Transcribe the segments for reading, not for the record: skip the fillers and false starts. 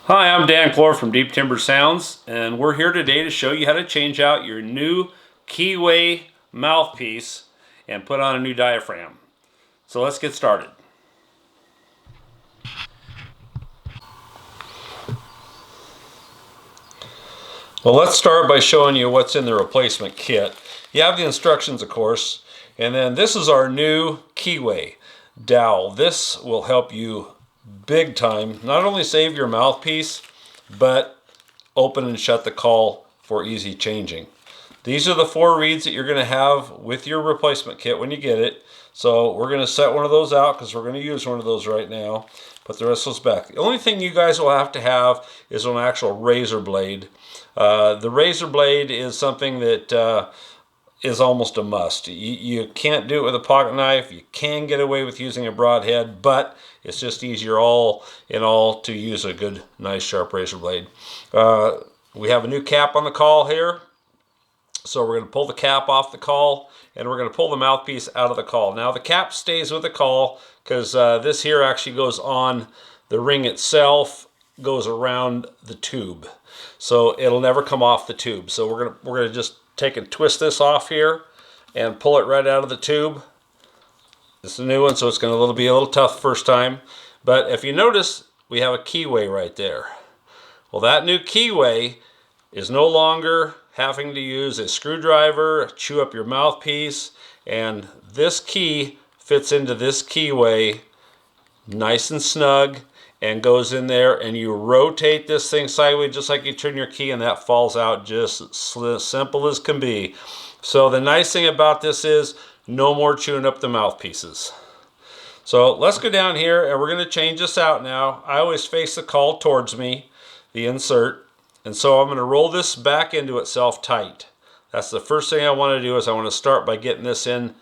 Hi, I'm Dan Clore from Deep Timber Sounds, and we're here today to show you how to change out your new keyway mouthpiece and put on a new diaphragm. So let's get started. Well, let's start by showing you what's in the replacement kit. You have the instructions, of course, and then this is our new keyway dowel. This will help you big time, not only save your mouthpiece, but open and shut the call for easy changing. These are the 4 reeds that you're going to have with your replacement kit when you get it. So we're going to set one of those out because we're going to use one of those right now. Put the rest of those back. The only thing you guys will have to have is an actual razor blade. The razor blade is something that is almost a must. You can't do it with a pocket knife. You can get away with using a broadhead, but it's just easier all in all to use a good, nice, sharp razor blade. We have a new cap on the call here. So we're going to pull the cap off the call, and we're going to pull the mouthpiece out of the call. Now the cap stays with the call because this here actually goes on the ring itself, goes around the tube. So it'll never come off the tube. So we're gonna just take and twist this off here and pull it right out of the tube. This is a new one, so it's going to be a little tough first time. But if you notice, we have a keyway right there. Well, that new keyway is no longer having to use a screwdriver, chew up your mouthpiece, and this key fits into this keyway nice and snug and goes in there, and you rotate this thing sideways just like you turn your key, and that falls out just as simple as can be. So the nice thing about this is no more chewing up the mouthpieces. So let's go down here and we're going to change this out now. I always face the call towards me, the insert, and so I'm going to roll this back into itself tight. That's the first thing I want to do. Is I want to start by getting this in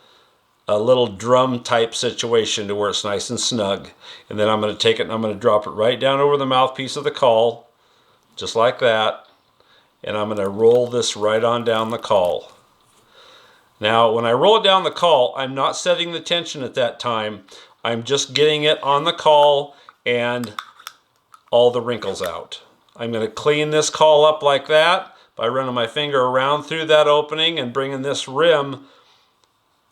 a little drum type situation to where it's nice and snug. And then I'm going to take it and I'm going to drop it right down over the mouthpiece of the call, just like that. And I'm going to roll this right on down the call. Now, when I roll it down the call, I'm not setting the tension at that time. I'm just getting it on the call and all the wrinkles out. I'm going to clean this call up like that by running my finger around through that opening and bringing this rim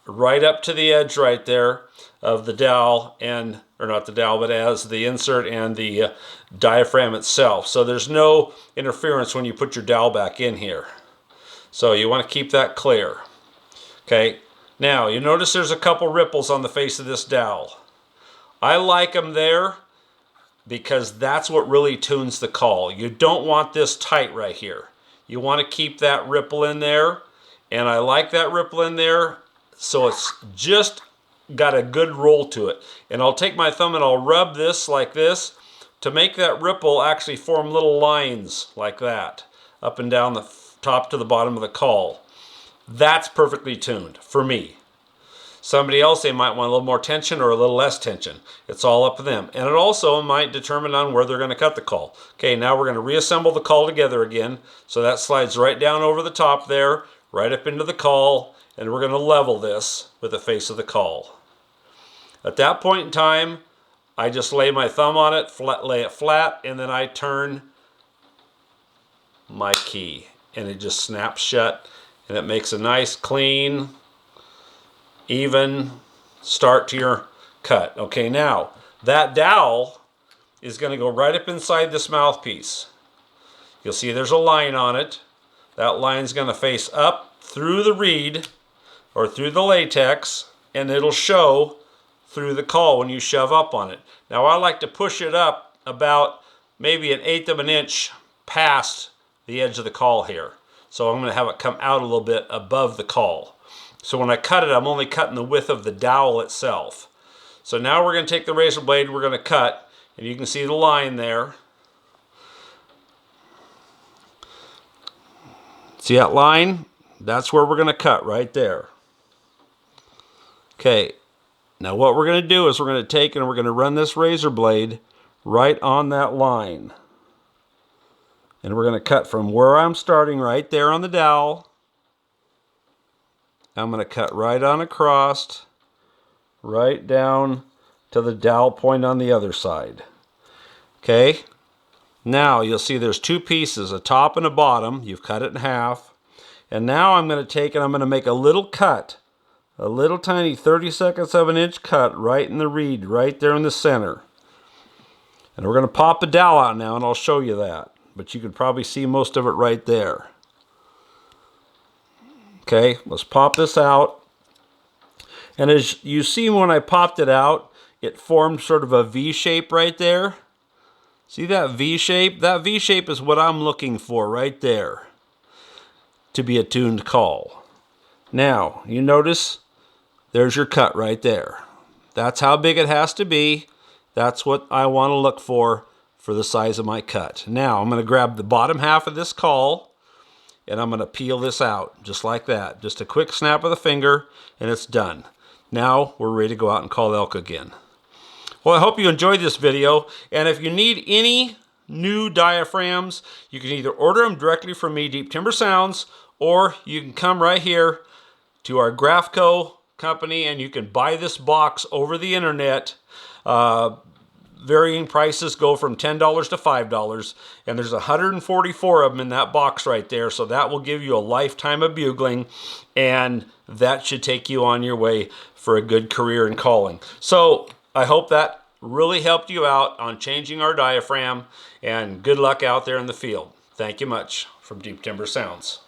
right up to the edge right there of the dowel, or not the dowel, but as the insert and the diaphragm itself. So there's no interference when you put your dowel back in here. So you want to keep that clear. Okay, now you notice there's a couple ripples on the face of this dowel. I like them there because that's what really tunes the call. You don't want this tight right here. You want to keep that ripple in there, and I like that ripple in there, so it's just got a good roll to it. And I'll take my thumb and I'll rub this like this to make that ripple actually form little lines like that, up and down the top to the bottom of the call. That's perfectly tuned for me. Somebody else, they might want a little more tension or a little less tension. It's all up to them. And it also might determine on where they're going to cut the call. Okay, now we're going to reassemble the call together again. So that slides right down over the top there, right up into the call, and we're going to level this with the face of the call. At that point in time, I just lay my thumb on it, lay it flat, and then I turn my key. And it just snaps shut, and it makes a nice, clean, even start to your cut. Okay, now that dowel is going to go right up inside this mouthpiece. You'll see there's a line on it. That line's going to face up through the reed or through the latex, and it'll show through the call when you shove up on it. Now I like to push it up about maybe 1/8 of an inch past the edge of the call here. So I'm going to have it come out a little bit above the call. So when I cut it, I'm only cutting the width of the dowel itself. So now we're going to take the razor blade, we're going to cut, and you can see the line there. See that line? That's where we're going to cut right there. Okay, now what we're going to do is we're going to take and we're going to run this razor blade right on that line. And we're going to cut from where I'm starting right there on the dowel. I'm going to cut right on across, right down to the dowel point on the other side. Okay, Now you'll see there's two pieces, a top and a bottom. You've cut it in half. And now I'm going to take and I'm going to make a little cut, a little tiny 32/2 of an inch cut right in the reed, right there in the center. And we're going to pop the dowel out now, and I'll show you that. But you can probably see most of it right there. Okay, let's pop this out. And as you see when I popped it out, it formed sort of a V shape right there. See that V shape? That V shape is what I'm looking for right there to be a tuned call. Now, you notice there's your cut right there. That's how big it has to be. That's what I want to look for the size of my cut. Now, I'm going to grab the bottom half of this call and I'm going to peel this out just like that. Just a quick snap of the finger and it's done. Now, we're ready to go out and call elk again. Well, I hope you enjoyed this video, and if you need any new diaphragms, you can either order them directly from me, Deep Timber Sounds, or you can come right here to our Graphco company and you can buy this box over the internet. Varying prices go from $10 to $5, and there's 144 of them in that box right there, so that will give you a lifetime of bugling, and that should take you on your way for a good career in calling. So I hope that really helped you out on changing our diaphragm, and good luck out there in the field. Thank you much from Deep Timber Sounds.